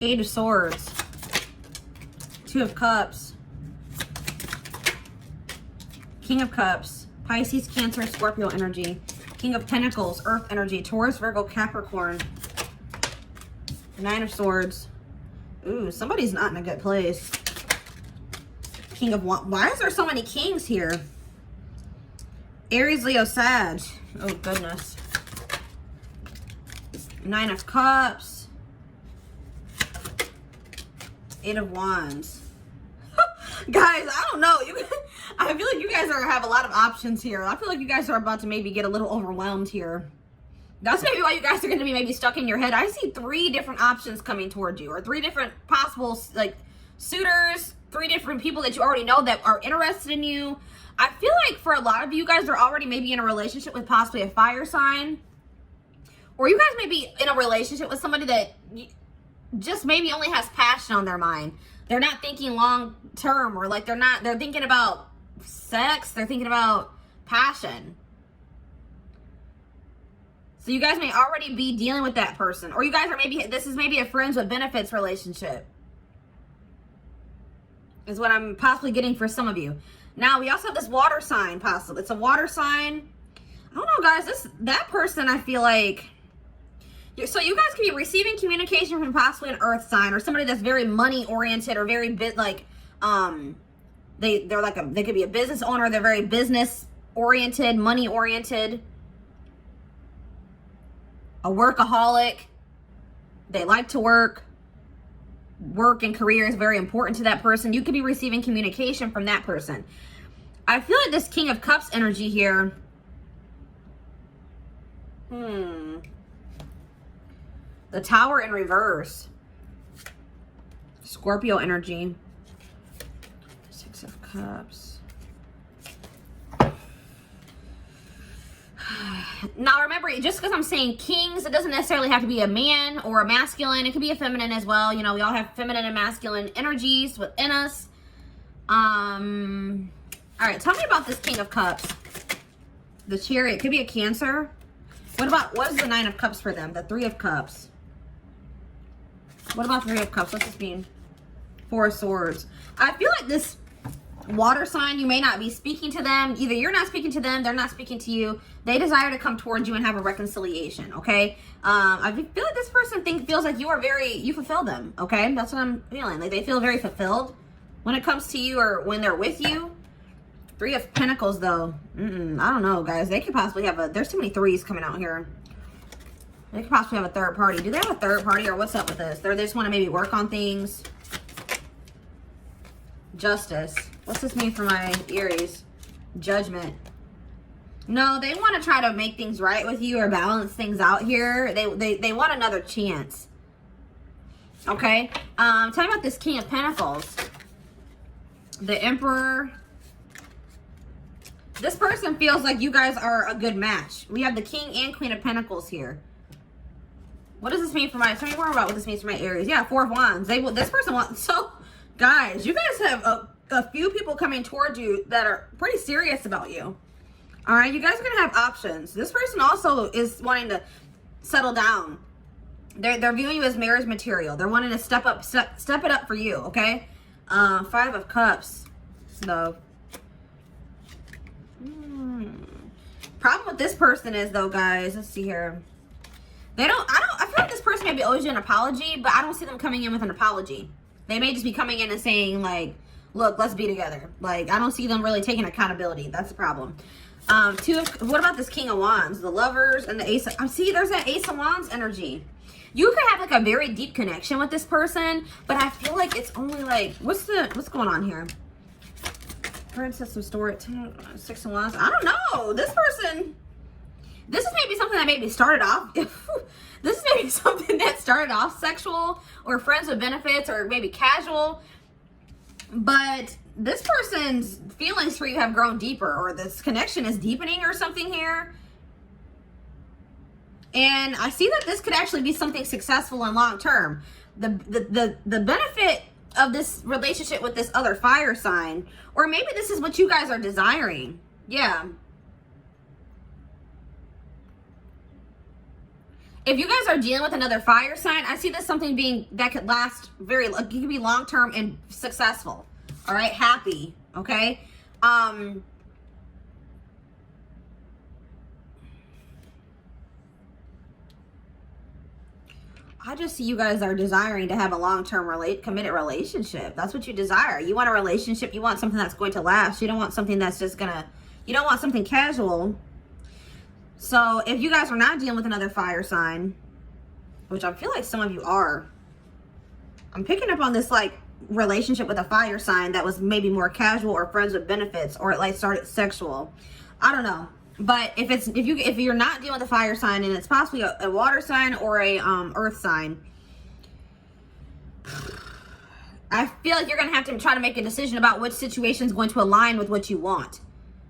Eight of Swords, Two of Cups, King of Cups, Pisces, Cancer, Scorpio energy, King of Pentacles, Earth energy, Taurus, Virgo, Capricorn, Nine of Swords. Ooh, somebody's not in a good place. King of Wands. Why is there so many kings here? Aries, Leo, Sag. Oh, goodness. Nine of Cups. Eight of Wands. Guys, I don't know. I feel like you guys have a lot of options here. I feel like you guys are about to maybe get a little overwhelmed here. That's maybe why you guys are going to be maybe stuck in your head. I see 3 different options coming towards you, or 3 different possible, like, suitors, 3 different people that you already know that are interested in you. I feel like for a lot of you guys are already maybe in a relationship with possibly a fire sign, or you guys may be in a relationship with somebody that just maybe only has passion on their mind. They're not thinking long term, or like they're thinking about sex, they're thinking about passion. So you guys may already be dealing with that person, or you guys are this is maybe a friends with benefits relationship, is what I'm possibly getting for some of you. Now we also have this water sign possible. It's a water sign. I don't know, guys, that person, I feel like, so you guys could be receiving communication from possibly an earth sign, or somebody that's very money oriented, or very they could be a business owner, they're very business oriented, money oriented, a workaholic. They like to work. Work and career is very important to that person. You could be receiving communication from that person. I feel like this King of Cups energy here. The Tower in reverse. Scorpio energy. Six of Cups. Now remember, just because I'm saying kings, it doesn't necessarily have to be a man or a masculine. It could be a feminine as well. You know, we all have feminine and masculine energies within us. All right, tell me about this King of Cups. The Chariot. It could be a Cancer. What is the Nine of Cups for them? The Three of Cups. What about Three of Cups? What's this mean? Four of Swords. I feel like this water sign, you may not be speaking to them. Either you're not speaking to them, they're not speaking to you. They desire to come towards you and have a reconciliation, okay? I feel like this person feels like you fulfill them, okay? That's what I'm feeling. Like they feel very fulfilled when it comes to you, or when they're with you. Three of Pentacles, though. I don't know, guys. They could possibly have there's too many threes coming out here. They could possibly have a third party. Do they have a third party, or what's up with this? They just want to maybe work on things. Justice. What's this mean for my Aries? Judgment. No, they want to try to make things right with you, or balance things out here. They want another chance. Okay? Tell me about this King of Pentacles. The Emperor. This person feels like you guys are a good match. We have the King and Queen of Pentacles here. What does this mean for my... Tell me more about what this means for my Aries. Yeah, Four of Wands. This person wants... So, guys, you guys have a few people coming towards you that are pretty serious about you. All right? You guys are going to have options. This person also is wanting to settle down. They're viewing you as marriage material. They're wanting to step it up for you, okay? Five of Cups. So... Problem with this person is, though, guys, let's see here. I feel like this person maybe owes you an apology, but I don't see them coming in with an apology. They may just be coming in and saying, like, look, let's be together. Like, I don't see them really taking accountability. That's the problem. What about this King of Wands? The Lovers and the Ace of... See, there's that Ace of Wands energy. You could have, like, a very deep connection with this person, but I feel like it's only, like... What's going on here? Princess of Storage, Six of Wands. I don't know. This person, this is maybe something that maybe started off. This is maybe something that started off sexual, or friends with benefits, or maybe casual. But this person's feelings for you have grown deeper, or this connection is deepening, or something here. And I see that this could actually be something successful and long term. The benefit of this relationship with this other fire sign, or maybe this is what you guys are desiring. Yeah. If you guys are dealing with another fire sign, I see this something being that could last it could be long-term and successful. All right, happy, okay? I just see you guys are desiring to have a long-term committed relationship. That's what you desire. You want a relationship. You want something that's going to last. You don't want something that's just gonna, you don't want something casual. So if you guys are not dealing with another fire sign, which I feel like some of you are, I'm picking up on this like relationship with a fire sign that was maybe more casual or friends with benefits, or it like started sexual. I don't know. But if you're not dealing with a fire sign and it's possibly a water sign or a earth sign, I feel like you're gonna have to try to make a decision about which situation is going to align with what you want.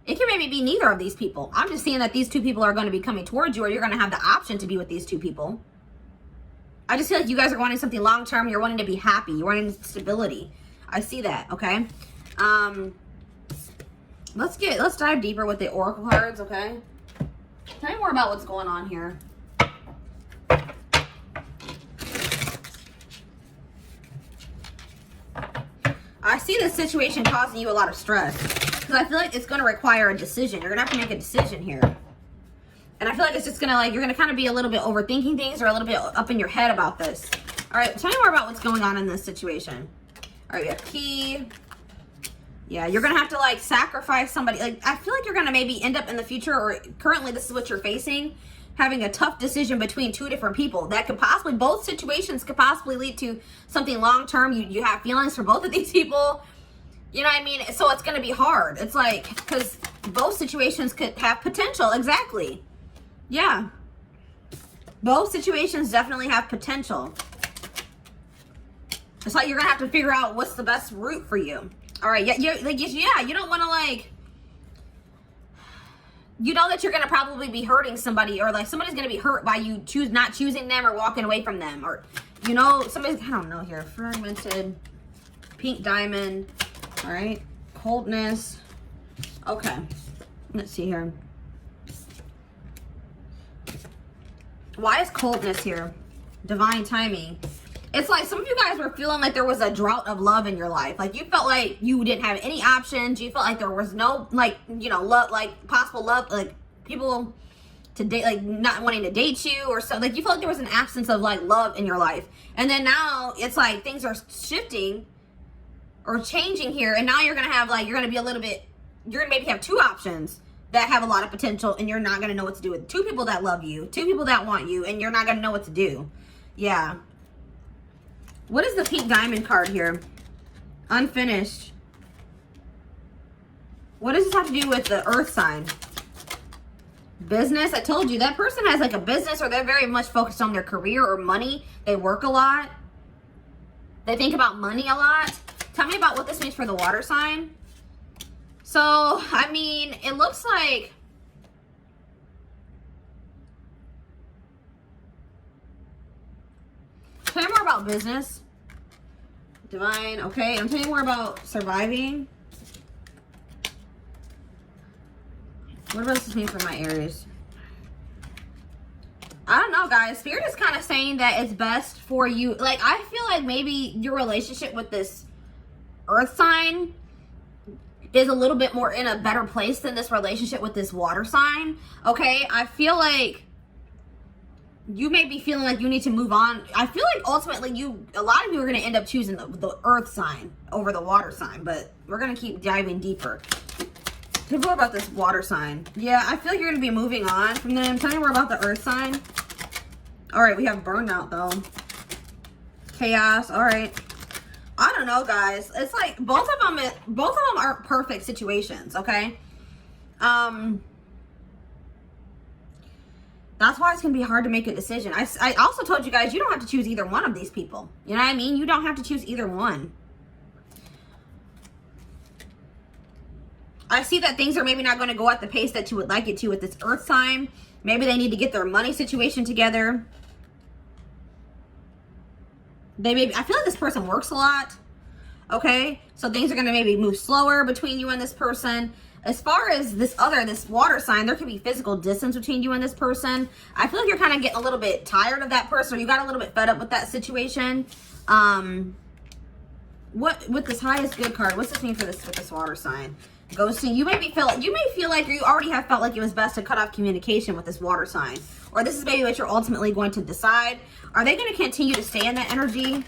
It can maybe be neither of these people. I'm just seeing that these two people are going to be coming towards you, or you're going to have the option to be with these two people. I just feel like you guys are wanting something long term. You're wanting to be happy. You're wanting stability. I see that. Okay. Let's dive deeper with the oracle cards, okay? Tell me more about what's going on here. I see this situation causing you a lot of stress because I feel like it's going to require a decision. You're going to have to make a decision here. And I feel like it's just going to you're going to kind of be a little bit overthinking things or a little bit up in your head about this. All right, tell me more about what's going on in this situation. All right, we have key. Yeah, you're going to have to like sacrifice somebody. Like, I feel like you're going to maybe end up in the future, or currently this is what you're facing, having a tough decision between two different people that could possibly, both situations could possibly lead to something long-term. You have feelings for both of these people. You know what I mean? So it's going to be hard. It's like, because both situations could have potential. Exactly. Yeah. Both situations definitely have potential. It's like you're going to have to figure out what's the best route for you. All right, yeah, you don't want to like, you know that you're going to probably be hurting somebody, or like somebody's going to be hurt by you not choosing them or walking away from them, or, you know, somebody's, I don't know here, fragmented, pink diamond, all right, coldness. Okay, let's see here. Why is coldness here? Divine timing. It's like some of you guys were feeling like there was a drought of love in your life. Like you felt like you didn't have any options. You felt like there was no, like, you know, love, like possible love, like people to date, like not wanting to date you or so. Like you felt like there was an absence of like love in your life. And then now it's like things are shifting or changing here. And now you're going to have like, you're going to be a little bit, you're going to maybe have two options that have a lot of potential, and you're not going to know what to do with two people that love you, two people that want you, and you're not going to know what to do. Yeah. What is the pink diamond card here? Unfinished. What does this have to do with the earth sign? Business. I told you that person has like a business, or they're very much focused on their career or money. They work a lot. They think about money a lot. Tell me about what this means for the water sign. So, I mean, it looks like tell me more about business. Divine. Okay, I'm telling you more about surviving. What does this mean for my Aries? I don't know, guys. Spirit is kind of saying that it's best for you. Like, I feel like maybe your relationship with this earth sign is a little bit more in a better place than this relationship with this water sign. Okay, I feel like you may be feeling like you need to move on. I feel like ultimately a lot of you are going to end up choosing the earth sign over the water sign, but we're going to keep diving deeper. Tell me more about this water sign. Yeah, I feel like you're going to be moving on from them. Tell me more about the earth sign. All right, we have burnout though. Chaos. All right. I don't know, guys. It's like both of them aren't perfect situations, okay? That's why it's going to be hard to make a decision. I also told you guys, you don't have to choose either one of these people. You know what I mean? You don't have to choose either one. I see that things are maybe not going to go at the pace that you would like it to with this earth sign. Maybe they need to get their money situation together. I feel like this person works a lot. Okay? So things are going to maybe move slower between you and this person. As far as this water sign, there could be physical distance between you and this person. I feel like you're kind of getting a little bit tired of that person, or you got a little bit fed up with that situation. What with this highest good card, what's this mean for this with this water sign? Ghosting. You may feel like you already have felt like it was best to cut off communication with this water sign. Or this is maybe what you're ultimately going to decide. Are they going to continue to stay in that energy?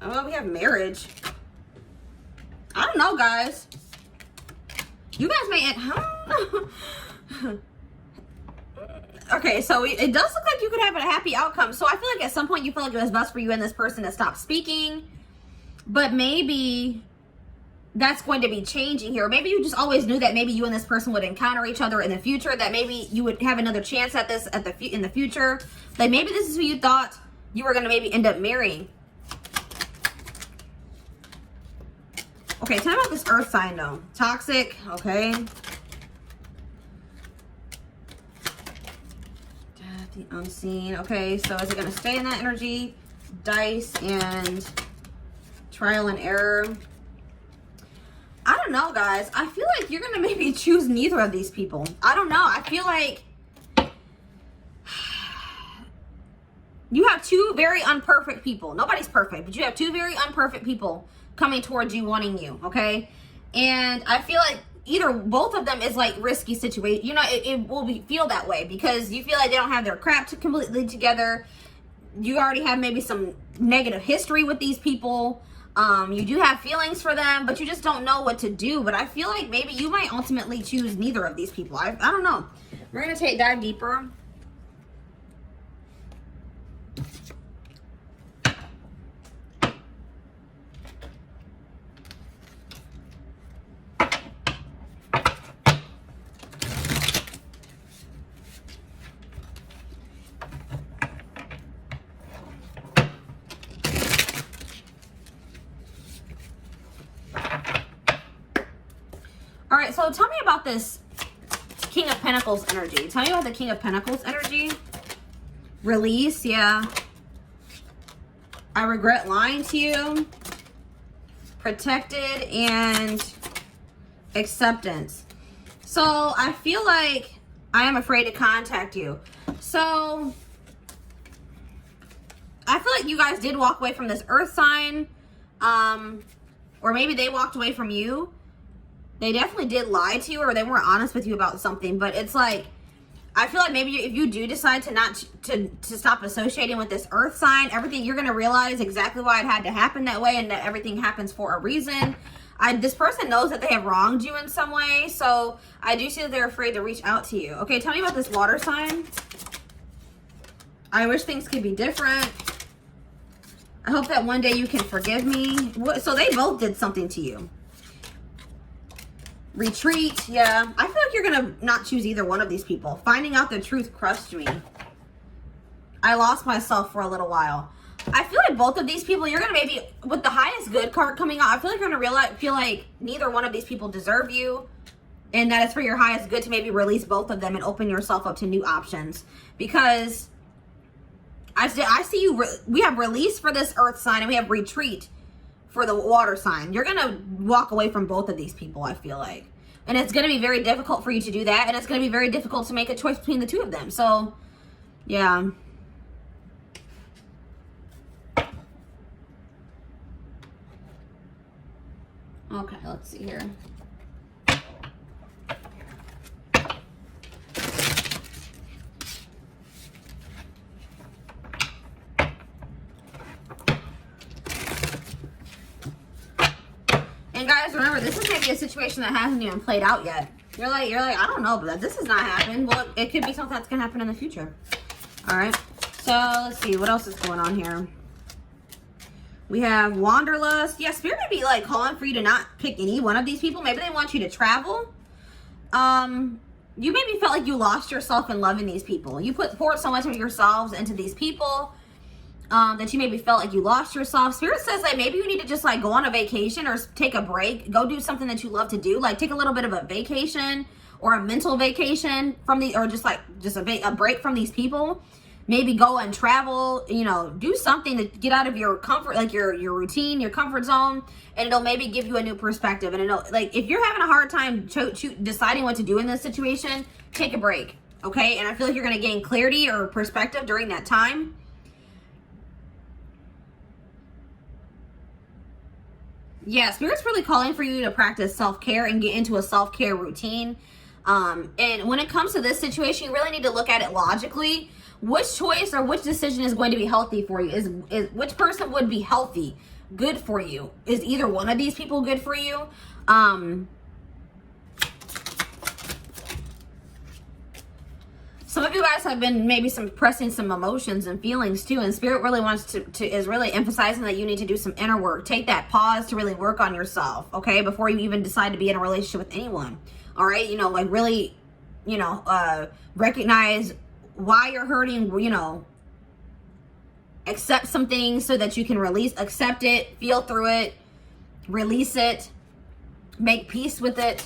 Oh, we have marriage. I don't know, guys. You guys may okay, so it does look like you could have a happy outcome. So I feel like at some point you feel like it was best for you and this person to stop speaking. But maybe that's going to be changing here. Maybe you just always knew that maybe you and this person would encounter each other in the future, that maybe you would have another chance at this in the future. Like maybe this is who you thought you were going to maybe end up marrying. Okay, tell me about this earth sign though. Toxic, okay. The unseen. Okay, so is it going to stay in that energy? Dice and trial and error. I don't know, guys. I feel like you're going to maybe choose neither of these people. I don't know. I feel like you have two very unperfect people. Nobody's perfect, but you have two very unperfect people coming towards you, wanting you, okay? And I feel like both of them is like risky situation. You know, it will feel that way because you feel like they don't have their crap completely together. You already have maybe some negative history with these people. You do have feelings for them, but you just don't know what to do. But I feel like maybe you might ultimately choose neither of these people. I don't know. We're going to dive deeper. All right, so tell me about this King of Pentacles energy. Tell me about the King of Pentacles energy. Release, yeah. I regret lying to you. Protected and acceptance. So I feel like I am afraid to contact you. So I feel like you guys did walk away from this earth sign. Or maybe they walked away from you. They definitely did lie to you, or they weren't honest with you about something. But it's like, I feel like maybe if you do decide to stop associating with this earth sign, everything, you're going to realize exactly why it had to happen that way, and that everything happens for a reason. This person knows that they have wronged you in some way, so I do see that they're afraid to reach out to you. Okay, tell me about this water sign. I wish things could be different. I hope that one day you can forgive me. So they both did something to you. Retreat, yeah. I feel like you're going to not choose either one of these people. Finding out the truth crushed me. I lost myself for a little while. I feel like both of these people, you're going to maybe, with the highest good card coming out, I feel like you're going to feel like neither one of these people deserve you. And that it's for your highest good to maybe release both of them and open yourself up to new options. Because I see you, we have release for this earth sign and we have retreat for the water sign. You're going to walk away from both of these people, I feel like. And it's going to be very difficult for you to do that. And it's going to be very difficult to make a choice between the two of them. So, yeah. Okay, let's see here. And guys, remember, this is maybe a situation that hasn't even played out yet. You're like, I don't know, but this has not happened. Well, it could be something that's gonna happen in the future. All right. So let's see what else is going on here. We have Wanderlust. Yeah, Spirit may be like calling for you to not pick any one of these people. Maybe they want you to travel. You maybe felt like you lost yourself in loving these people. You poured so much of yourselves into these people. That you maybe felt like you lost yourself. Spirit says that maybe you need to just like go on a vacation or take a break. Go do something that you love to do. Like take a little bit of a vacation or a mental vacation from or just a break from these people. maybe go and travel, you know, do something to get out of your comfort, like your routine, your comfort zone, and it'll maybe give you a new perspective. And it'll, like, if you're having a hard time deciding what to do in this situation, take a break, okay? And I feel like you're going to gain clarity or perspective during that time. Yeah, Spirit's really calling for you to practice self-care and get into a self-care routine. And when it comes to this situation, you really need to look at it logically. Which choice or which decision is going to be healthy for you? Is which person would be healthy, good for you? Is either one of these people good for you? Some of you guys have been maybe suppressing some emotions and feelings too, and Spirit really wants is really emphasizing that you need to do some inner work. Take that pause to really work on yourself, okay, before you even decide to be in a relationship with anyone. All right, you know, like really, you know, recognize why you're hurting, you know, accept some things so that you can accept it, feel through it, release it, make peace with it.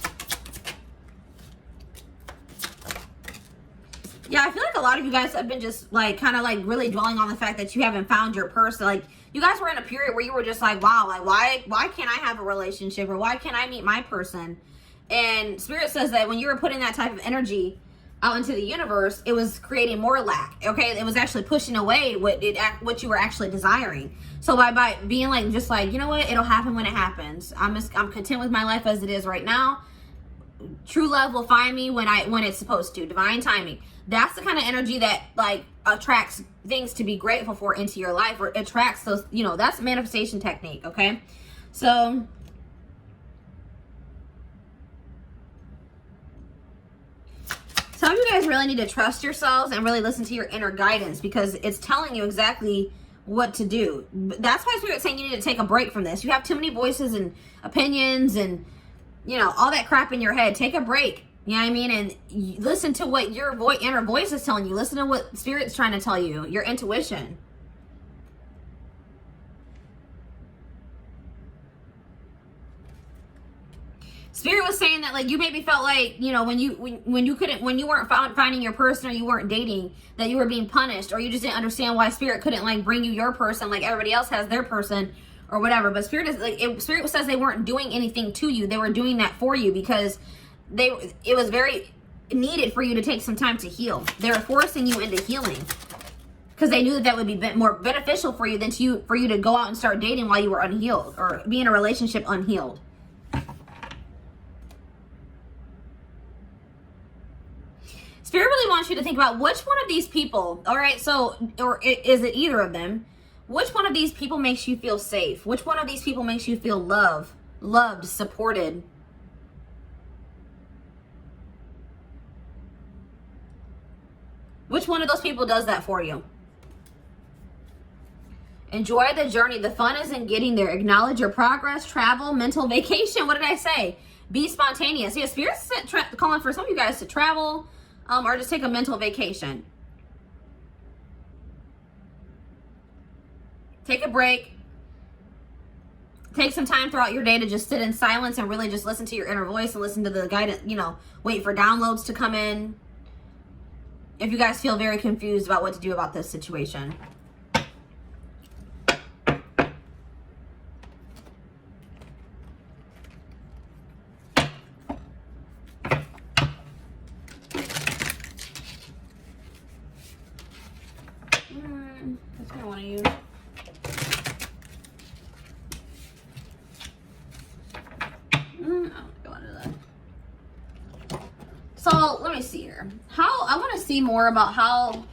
Yeah, I feel like a lot of you guys have been just like kind of like really dwelling on the fact that you haven't found your person. Like, you guys were in a period where you were just like, wow, like why can't I have a relationship, or why can't I meet my person? And Spirit says that when you were putting that type of energy out into the universe, it was creating more lack, okay? It was actually pushing away what you were actually desiring. So by being like, just like, you know what, it'll happen when it happens. I'm content with my life as it is right now. True love will find me when it's supposed to. Divine timing. That's the kind of energy that like attracts things to be grateful for into your life, or attracts those, you know, that's a manifestation technique, okay? So some of you guys really need to trust yourselves and really listen to your inner guidance, because it's telling you exactly what to do. That's why Spirit's saying you need to take a break from this. You have too many voices and opinions and, you know, all that crap in your head. Take a break. You know what I mean? And listen to what your inner voice is telling you. Listen to what Spirit's trying to tell you. Your intuition. Spirit was saying that, like, you maybe felt like, you know, when you weren't finding your person, or you weren't dating, that you were being punished, or you just didn't understand why Spirit couldn't like bring you your person like everybody else has their person or whatever. But Spirit is like, Spirit says they weren't doing anything to you. They were doing that for you because it was very needed for you to take some time to heal. They were forcing you into healing because they knew that would be more beneficial for you than for you to go out and start dating while you were unhealed, or be in a relationship unhealed. Spirit really wants you to think about which one of these people, all right, so, or is it either of them? Which one of these people makes you feel safe? Which one of these people makes you feel loved, supported? Which one of those people does that for you? Enjoy the journey. The fun is in getting there. Acknowledge your progress, travel, mental vacation. What did I say? Be spontaneous. Yeah, Spirit's calling for some of you guys to travel, or just take a mental vacation. Take a break. Take some time throughout your day to just sit in silence and really just listen to your inner voice and listen to the guidance, you know, wait for downloads to come in. If you guys feel very confused about what to do about this situation. That's what I want to use. So let me see here. I want to see more about how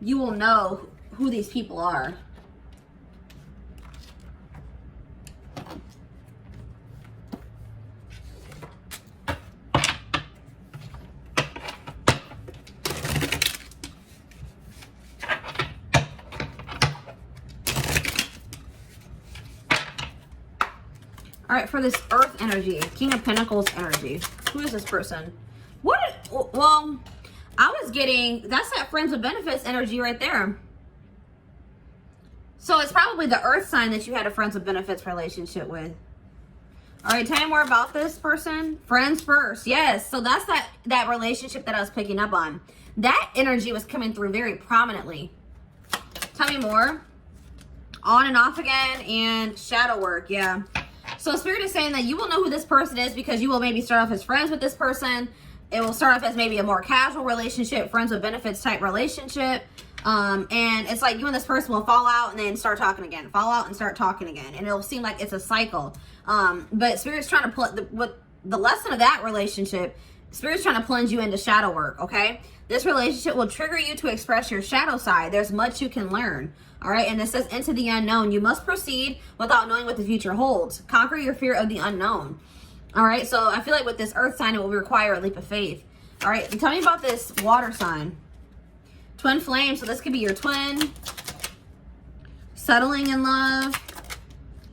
you will know who these people are. All right, for this Earth energy, King of Pentacles energy. Who is this person? Well, I was getting, that's that friends with benefits energy right there. So it's probably the Earth sign that you had a friends with benefits relationship with. All right, tell me more about this person. Friends first. Yes. So that's that relationship that I was picking up on. That energy was coming through very prominently. Tell me more. On and off again and shadow work. Yeah. So Spirit is saying that you will know who this person is because you will maybe start off as friends with this person. It will start off as maybe a more casual relationship, friends with benefits type relationship. And it's like you and this person will fall out and then start talking again, fall out and start talking again, and it'll seem like it's a cycle. But Spirit's trying to put the lesson of that relationship. Spirit's trying to plunge you into shadow work. Okay, this relationship will trigger you to express your shadow side. There's much you can learn. All right, and it says into the unknown. You must proceed without knowing what the future holds. Conquer your fear of the unknown. All right, so I feel like with this earth sign, it will require a leap of faith. All right, tell me about this water sign. Twin flame, so this could be your twin. Settling in love.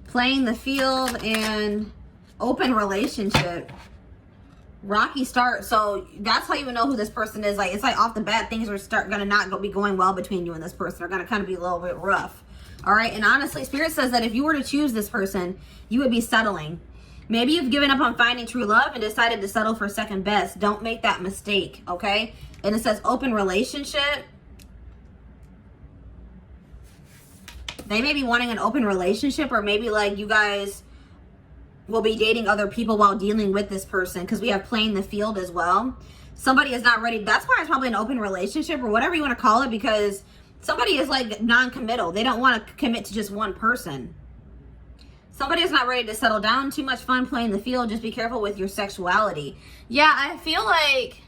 Playing the field and open relationship. Rocky start, so that's how you know who this person is. Like, it's like off the bat, things are gonna not be going well between you and this person. They're gonna kind of be a little bit rough. All right, and honestly, Spirit says that if you were to choose this person, you would be settling. Maybe you've given up on finding true love and decided to settle for second best. Don't make that mistake, okay? And it says open relationship. They may be wanting an open relationship, or maybe like you guys will be dating other people while dealing with this person, because we have playing the field as well. Somebody is not ready. That's why it's probably an open relationship or whatever you want to call it, because somebody is like non-committal. They don't want to commit to just one person. Somebody is not ready to settle down. Too much fun playing the field. Just be careful with your sexuality. Yeah, I feel like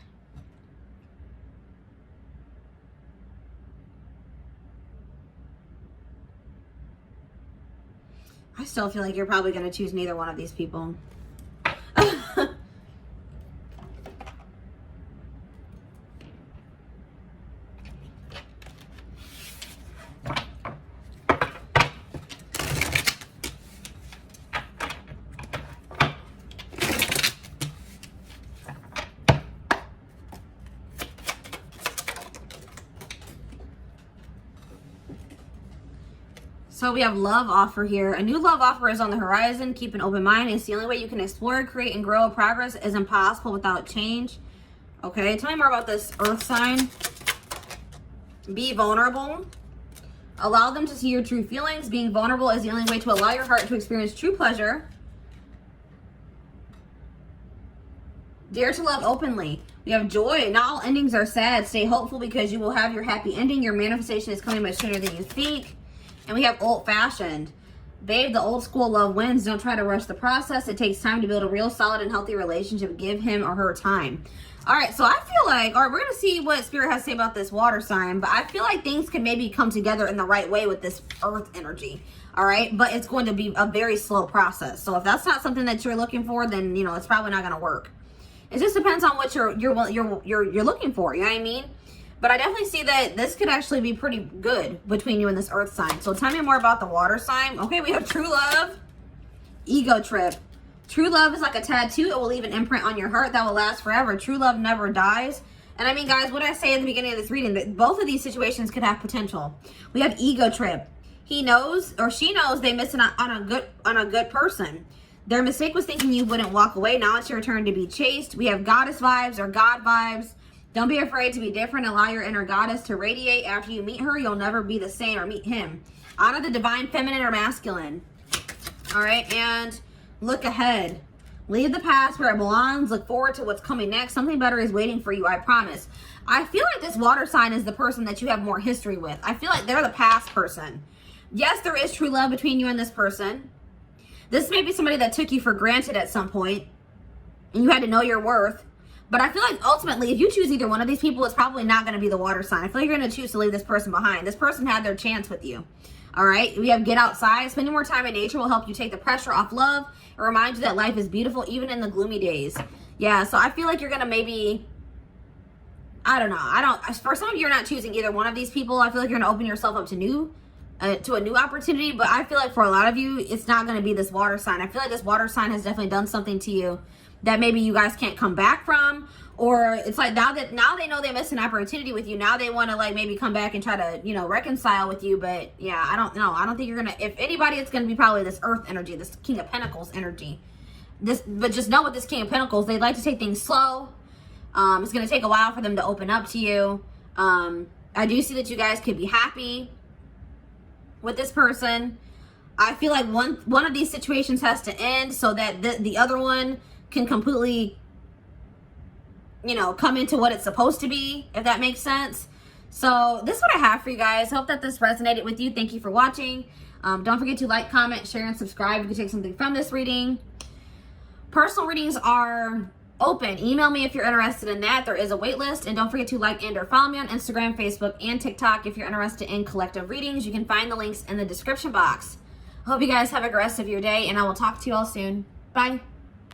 I still feel like you're probably going to choose neither one of these people. So we have love offer here. A new love offer is on the horizon. Keep an open mind. It's the only way you can explore, create, and grow. Progress is impossible without change. Okay, tell me more about this earth sign. Be vulnerable. Allow them to see your true feelings. Being vulnerable is the only way to allow your heart to experience true pleasure. Dare to love openly. We have joy. Not all endings are sad. Stay hopeful because you will have your happy ending. Your manifestation is coming much sooner than you think. And we have old-fashioned. Babe, the old school love wins. Don't try to rush the process. It takes time to build a real solid and healthy relationship. Give him or her time. All right, so I feel like, all right, we're going to see what Spirit has to say about this water sign, but I feel like things can maybe come together in the right way with this earth energy. All right, but it's going to be a very slow process. So if that's not something that you're looking for, then, you know, it's probably not going to work. It just depends on what you're looking for, you know what I mean? But I definitely see that this could actually be pretty good between you and this earth sign. So tell me more about the water sign. Okay, we have true love, ego trip. True love is like a tattoo. It will leave an imprint on your heart that will last forever. True love never dies. And I mean, guys, what I say at the beginning of this reading, that both of these situations could have potential. We have ego trip. He knows or she knows they missed on a good person. Their mistake was thinking you wouldn't walk away. Now it's your turn to be chased. We have goddess vibes or God vibes. Don't be afraid to be different. Allow your inner goddess to radiate. After you meet her, you'll never be the same, or meet him. Honor the divine feminine or masculine. All right, and look ahead. Leave the past where it belongs. Look forward to what's coming next. Something better is waiting for you, I promise. I feel like this water sign is the person that you have more history with. I feel like they're the past person. Yes, there is true love between you and this person. This may be somebody that took you for granted at some point, and you had to know your worth. But I feel like ultimately, if you choose either one of these people, it's probably not going to be the water sign. I feel like you're going to choose to leave this person behind. This person had their chance with you. All right? We have get outside. Spending more time in nature will help you take the pressure off love and remind you that life is beautiful even in the gloomy days. Yeah, so I feel like you're going to maybe, I don't know. For some of you, you're not choosing either one of these people. I feel like you're going to open yourself up to a new opportunity. But I feel like for a lot of you, it's not going to be this water sign. I feel like this water sign has definitely done something to you that maybe you guys can't come back from, or it's like now they know they missed an opportunity with you. Now they want to like maybe come back and try to, you know, reconcile with you. But yeah, I don't know. I don't think you're gonna. If anybody, it's gonna be probably this earth energy, this King of Pentacles energy. but just know with this King of Pentacles, they like to take things slow. It's going to take a while for them to open up to you. I do see that you guys could be happy with this person. I feel like one of these situations has to end so that the other one can completely, you know, come into what it's supposed to be, if that makes sense. So this is what I have for you guys. Hope that this resonated with you. Thank you for watching. Don't forget to like, comment, share, and subscribe if you take something from this reading. Personal readings are open. Email me if you're interested in that. There is a wait list. And don't forget to like and or follow me on Instagram, Facebook, and TikTok if you're interested in collective readings. You can find the links in the description box. Hope you guys have a good rest of your day, and I will talk to you all soon. Bye.